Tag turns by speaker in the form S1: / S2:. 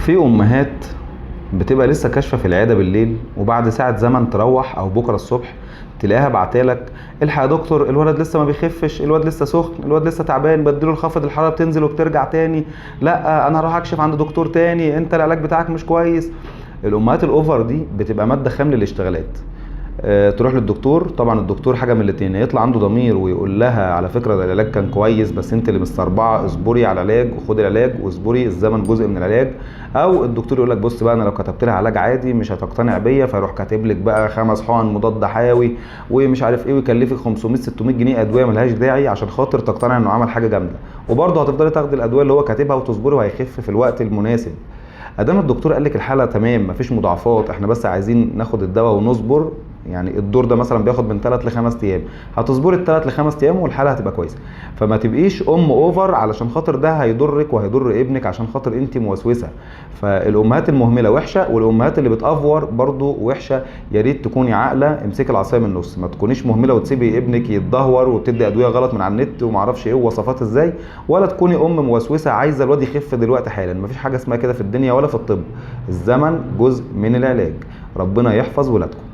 S1: في امهات بتبقى لسه كاشفه في العياده بالليل، وبعد ساعه زمن تروح او بكره الصبح تلاقيها بعتلك: الحق يا دكتور، الولد لسه ما بيخفش، الولد لسه سخن، الولد لسه تعبان، بديله الخفض الحراره بتنزل وبترجع تاني، لا انا هروح اكشف عند دكتور تاني، انت العلاج بتاعك مش كويس. الامهات الاوفر دي بتبقى ماده خام للاشتغالات. تروح للدكتور، طبعا الدكتور حاجه من الاتنين: يطلع عنده ضمير ويقول لها على فكره ده العلاج كان كويس بس انت اللي مستربعه، اصبري على العلاج وخدي العلاج واصبري، الزمن جزء من العلاج. او الدكتور يقول لك: بص بقى، انا لو كتبت لها علاج عادي مش هتقتنع بيا، فيروح كاتب لك بقى 5 حقن مضاد حيوي ومش عارف ايه، ويكلفك 500 600 جنيه ادويه ملهاش داعي عشان خاطر تقتنع انه عمل حاجه جامده، وبرضه هتفضلي تاخدي الادويه اللي هو كاتبها وتصبري وهيخف في الوقت المناسب. ادام الدكتور قال لك الحاله تمام مفيش مضاعفات، احنا بس عايزين ناخد الدواء ونصبر، يعني الدور ده مثلا بياخد من 3 ل 5 ايام، هتصبري ال3 ل 5 ايام والحاله هتبقى كويسه. فما تبقيش اوفر علشان خاطر ده هيضرك وهيضر ابنك عشان خاطر انت موسوسه. فالامهات المهمله وحشه، والامهات اللي بتافور برضو وحشه. يا ريت تكوني عاقله، امسكي العصايه من النص، ما تكونيش مهمله وتسيبي ابنك يتدهور وتدي ادويه غلط من على النت ومعرفش ايه ووصفات ازاي، ولا تكوني موسوسه عايزه الواد يخف دلوقتي حالا. مفيش حاجه اسمها كده في الدنيا ولا في الطب. الزمن جزء من العلاج. ربنا يحفظ ولادكم.